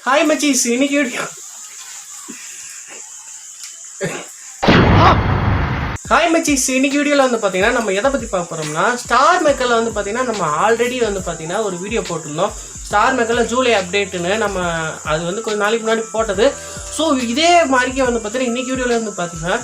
Hi machis, இன்னைக்கு video hi மச்சீஸ், இன்னைக்கு வீடியோவில் வந்து பார்த்தீங்கன்னா நம்ம எதை பற்றி பார்க்க போகிறோம்னா StarMaker-ல வந்து பார்த்தீங்கன்னா நம்ம ஆல்ரெடி வந்து பார்த்தீங்கன்னா ஒரு வீடியோ போட்டிருந்தோம். StarMaker-ல ஜூலை அப்டேட்டுன்னு நம்ம அது வந்து கொஞ்சம் நாளைக்கு முன்னாடி போட்டது. ஸோ இதே மாதிரிக்கே வந்து பார்த்தீங்கன்னா இன்றைக்கி வீடியோவில் வந்து பார்த்தீங்கன்னா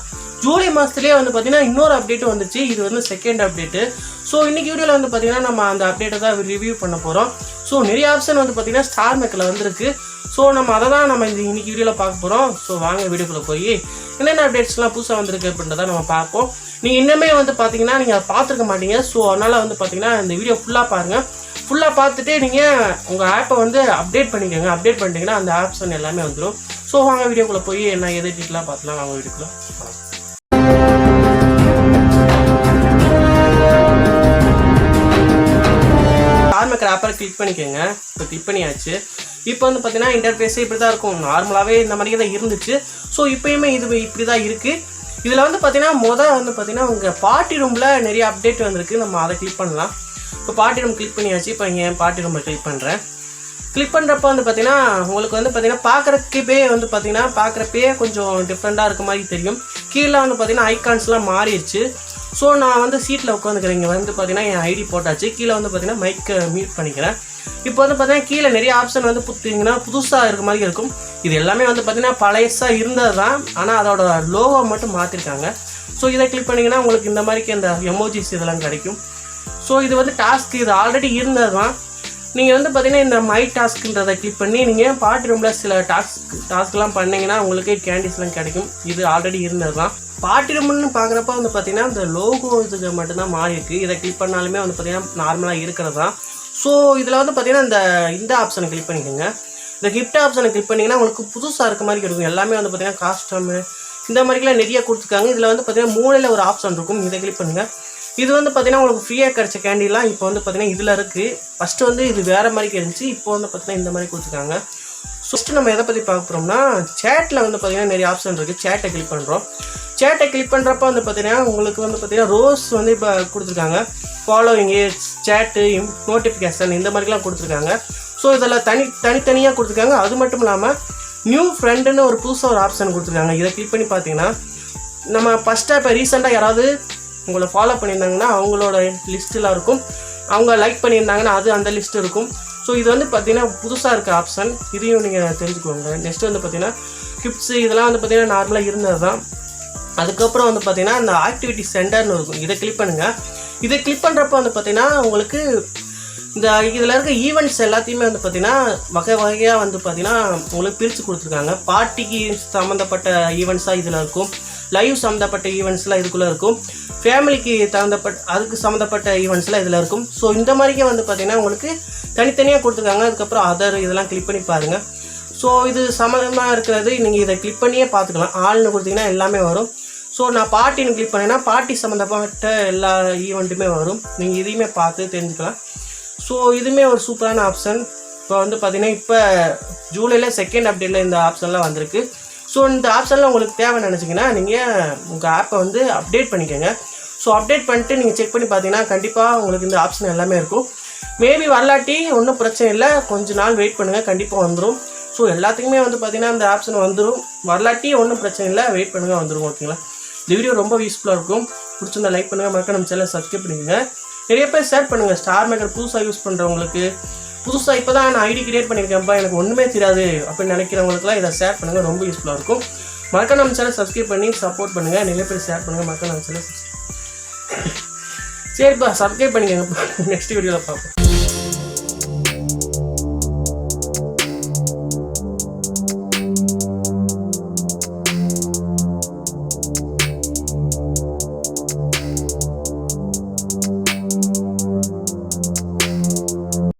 ஜூலை மாதத்துலேயே வந்து பார்த்தீங்கன்னா இன்னொரு அப்டேட்டு வந்துச்சு. இது வந்து செகண்ட் அப்டேட்டு. ஸோ இன்றைக்கி வீடியோவில் வந்து பார்த்தீங்கன்னா நம்ம அந்த அப்டேட்டை தான் ரிவ்யூ பண்ண போகிறோம். ஸோ நிறைய ஆப்ஷன் வந்து பார்த்தீங்கன்னா StarMaker-ல வந்துருக்கு. ஸோ நம்ம அதை தான் நம்ம இன்னைக்கு வீடியோவில் பார்க்க போகிறோம். ஸோ வாங்க வீடியோக்குள்ளே போய் என்னென்ன அப்டேட்ஸ்லாம் புதுசாக வந்திருக்கு அப்படின்றத நம்ம பார்ப்போம். நீங்கள் இன்னுமே வந்து பார்த்தீங்கன்னா நீங்கள் அதை பார்த்துருக்க மாட்டீங்க. ஸோ அதனால் வந்து பார்த்தீங்கன்னா இந்த வீடியோ ஃபுல்லாக பாருங்கள். ஃபுல்லாக பார்த்துட்டு நீங்கள் உங்கள் ஆப்பை வந்து அப்டேட் பண்ணிக்கோங்க. அப்டேட் பண்ணிட்டீங்கன்னா அந்த ஆப்ஷன் எல்லாமே வந்துடும். ஸோ வாங்க வீடியோக்குள்ளே போய் என்ன எது டீட்டெயிலாக பார்த்துலாம். வாங்க வீடியோக்குள்ளே StarMaker ஆப்பை கிளிக் பண்ணிக்கோங்க. இப்போ கிளிக் பண்ணியாச்சு. இப்போ வந்து பார்த்தீங்கன்னா இன்டர்ஃபேஸே இப்படி தான் இருக்கும். நார்மலாகவே இந்த மாதிரியே தான் இருந்துச்சு. ஸோ இப்போயுமே இது இப்படி தான் இருக்குது. இதில் வந்து பார்த்தீங்கன்னா வந்து பார்த்தீங்கன்னா உங்கள் பார்ட்டி ரூமில் நிறைய அப்டேட் வந்திருக்கு. நம்ம அதை கிளிக் பண்ணலாம். இப்போ பார்ட்டி ரூம் கிளிக் பண்ணியாச்சு. இப்போ இங்கே பார்ட்டி ரூமில் கிளிக் பண்ணுறேன். கிளிக் பண்ணுறப்ப வந்து பார்த்தீங்கன்னா உங்களுக்கு வந்து பார்த்தீங்கன்னா பார்க்குறப்பே கொஞ்சம் டிஃப்ரெண்ட்டாக இருக்க மாதிரி தெரியும். கீழே வந்து பார்த்தீங்கன்னா ஐகான்ஸ்லாம் மாறிடுச்சு. ஸோ நான் வந்து சீட்டில் உட்காந்துக்கிறேன். இங்கே வந்து பார்த்தீங்கன்னா என் ஐடி போட்டாச்சு. கீழே வந்து பார்த்தீங்கன்னா மைக்கை மியூட் பண்ணிக்கிறேன். இப்போ வந்து பார்த்தீங்கன்னா கீழே நிறைய ஆப்ஷன் வந்து புதுசாக இருக்க மாதிரி இருக்கும். இது எல்லாமே வந்து பார்த்தீங்கன்னா பழையசாக இருந்தது தான். ஆனால் அதோட லோகோ மட்டும் மாற்றிருக்காங்க. ஸோ இதை கிளிக் பண்ணிங்கன்னா உங்களுக்கு இந்த மாதிரிக்கு இந்த எமோஜிஸ் இதெல்லாம் கிடைக்கும். ஸோ இது வந்து டாஸ்க் இது ஆல்ரெடி இருந்தது தான். நீங்கள் வந்து பார்த்தீங்கன்னா இந்த மை டாஸ்க்குன்றதை கிளிக் பண்ணி நீங்கள் பார்ட்டி ரூமில் சில டாஸ்க்லாம் பண்ணிங்கன்னா உங்களுக்கு கேண்டிஸ்லாம் கிடைக்கும். இது ஆல்ரெடி இருந்தது தான். பார்ட்டி ரூம்னு பார்க்குறப்ப வந்து பார்த்தீங்கன்னா இந்த லோகோ இதுக்கு மட்டும்தான் மாறி இருக்குது. இதை கிளிக் பண்ணாலுமே வந்து பார்த்தீங்கன்னா நார்மலாக இருக்கிறது தான். ஸோ இதில் வந்து பார்த்தீங்கன்னா இந்த ஆப்ஷனை கிளிக் பண்ணிக்கோங்க. இந்த கிஃப்ட் ஆப்ஷனை கிளிக் பண்ணிங்கன்னா உங்களுக்கு புதுசாக இருக்க மாதிரி இருக்கும். எல்லாமே வந்து பார்த்தீங்கன்னா காஸ்டமு இந்த மாதிரிலாம் நிறைய கொடுத்துருக்காங்க. இதில் வந்து பார்த்தீங்கன்னா மூலையில் ஒரு ஆப்ஷன் இருக்கும். இதை கிளிக் பண்ணுங்கள். இது வந்து பார்த்தீங்கன்னா உங்களுக்கு ஃப்ரீயாக கிடைச்ச கேண்டிலாம் இப்போ வந்து பார்த்தீங்கன்னா இதில் இருக்குது. ஃபஸ்ட்டு வந்து இது வேறு மாதிரி இருந்துச்சு. இப்போ வந்து பார்த்தீங்கன்னா இந்த மாதிரி கொடுத்துருக்காங்க. ஃபஸ்ட்டு நம்ம எதை பற்றி பார்க்க போகிறோம்னா சேட்டில் வந்து பார்த்தீங்கன்னா நிறைய ஆப்ஷன் இருக்குது. சேட்டை கிளிக் பண்ணுறோம். சேட்டை கிளிக் பண்ணுறப்ப வந்து பார்த்தீங்கன்னா உங்களுக்கு வந்து பார்த்தீங்கன்னா ரோஸ் வந்து இப்போ கொடுத்துருக்காங்க. ஃபாலோவிங்கு, சேட்டு, நோட்டிஃபிகேஷன் இந்த மாதிரிலாம் கொடுத்துருக்காங்க. ஸோ இதெல்லாம் தனித்தனியாக கொடுத்துருக்காங்க. அது மட்டும் இல்லாமல் நியூ ஃப்ரெண்டுன்னு ஒரு புதுசாக ஒரு ஆப்ஷன் கொடுத்துருக்காங்க. இதை கிளிக் பண்ணி பார்த்தீங்கன்னா நம்ம ஃபஸ்ட்டாக இப்போ ரீசெண்டாக யாராவது உங்களை ஃபாலோ பண்ணியிருந்தாங்கன்னா அவங்களோட லிஸ்ட்டெலாம் இருக்கும். அவங்க லைக் பண்ணியிருந்தாங்கன்னா அந்த லிஸ்ட்டு இருக்கும். ஸோ இது வந்து பார்த்தீங்கன்னா புதுசாக இருக்க ஆப்ஷன். இதையும் நீங்கள் தெரிஞ்சுக்கோங்க. நெக்ஸ்ட்டு வந்து பார்த்தீங்கன்னா கிஃப்ட்ஸு இதெல்லாம் வந்து பார்த்தீங்கன்னா நார்மலாக இருந்தது தான். அதுக்கப்புறம் வந்து பார்த்தீங்கன்னா இந்த ஆக்டிவிட்டி சென்டர்னு இருக்கும். இதை கிளிக் பண்ணுங்கள். இதை கிளிக் பண்ணுறப்போ வந்து பார்த்தீங்கன்னா உங்களுக்கு இந்த இதில் இருக்க ஈவெண்ட்ஸ் எல்லாத்தையுமே வந்து பார்த்தீங்கன்னா வகையாக வந்து பார்த்தீங்கன்னா உங்களுக்கு பிரித்து கொடுத்துருக்காங்க. பார்ட்டிக்கு சம்மந்தப்பட்ட ஈவெண்ட்ஸாக இதில் இருக்கும். லைவ் சம்மந்தப்பட்ட ஈவெண்ட்ஸ்லாம் இதுக்குள்ளே இருக்கும். ஃபேமிலிக்கு அதுக்கு சம்மந்தப்பட்ட ஈவெண்ட்ஸ்லாம் இதில் இருக்கும். ஸோ இந்த மாதிரிக்கே வந்து பார்த்தீங்கன்னா உங்களுக்கு தனித்தனியாக கொடுத்துருக்காங்க. அதுக்கப்புறம் அதர் இதெல்லாம் கிளிக் பண்ணி பாருங்கள். ஸோ இது சம்மந்தமாக இருக்கிறது நீங்கள் இதை கிளிக் பண்ணியே பார்த்துக்கலாம். ஆள்னு கொடுத்தீங்கன்னா எல்லாமே வரும். ஸோ நான் பார்ட்டின்னு கிளிக் பண்ணேன்னா பார்ட்டி சம்மந்தப்பட்ட எல்லா ஈவெண்ட்டுமே வரும். நீங்கள் இதையுமே பார்த்து தெரிஞ்சுக்கலாம். ஸோ இதுவுமே ஒரு சூப்பரான ஆப்ஷன். இப்போ வந்து பார்த்தீங்கன்னா இப்போ ஜூலையில் செகண்ட் அப்டேட்டில் இந்த ஆப்ஷன்லாம் வந்திருக்கு. ஸோ இந்த ஆப்ஷன்லாம் உங்களுக்கு தேவைன்னு நினச்சிங்கன்னா நீங்கள் உங்கள் ஆப்பை வந்து அப்டேட் பண்ணிக்கோங்க. ஸோ அப்டேட் பண்ணிட்டு நீங்கள் செக் பண்ணி பார்த்தீங்கன்னா கண்டிப்பாக உங்களுக்கு இந்த ஆப்ஷன் எல்லாமே இருக்கும். மேபி வரலாட்டி ஒன்றும் பிரச்சனை இல்லை, கொஞ்ச நாள் வெயிட் பண்ணுங்கள், கண்டிப்பாக வந்துடும். ஸோ எல்லாத்துக்குமே வந்து பார்த்தீங்கன்னா இந்த ஆப்ஷன் வந்துடும். வரலாட்டி ஒன்றும் பிரச்சனை இல்லை, வெயிட் பண்ணுங்கள், வந்துடும். ஓகேங்களா? இந்த வீடியோ ரொம்ப யூஸ்ஃபுல்லாக இருக்கும். பிடிச்சிருந்தா லைக் பண்ணுங்கள், மறக்காம நம்ம சேனலை சப்ஸ்கிரைப் பண்ணிக்கோங்க. நிறைய பேர் ஷேர் பண்ணுங்கள். StarMaker புதுசாக யூஸ் பண்ணுறவங்களுக்கு, புதுசாக இப்போ தான் நான் ஐடி கிரியேட் பண்ணியிருக்கேன்ப்பா, எனக்கு ஒன்றுமே தெரியாது அப்படின்னு நினைக்கிறவங்களுக்குலாம் இதை ஷேர் பண்ணுங்கள். ரொம்ப யூஸ்ஃபுல்லாக இருக்கும். மறக்காம நம்ம சேனலை சப்ஸ்கிரைப் பண்ணி சப்போர்ட் பண்ணுங்கள். நிறைய பேர் ஷேர் பண்ணுங்கள். மறக்காம நம்ம சேனலை சரிப்பா சப்ஸ்கிரைப் பண்ணிக்கோங்க. நெக்ஸ்ட் வீடியோவில் பார்ப்போம்.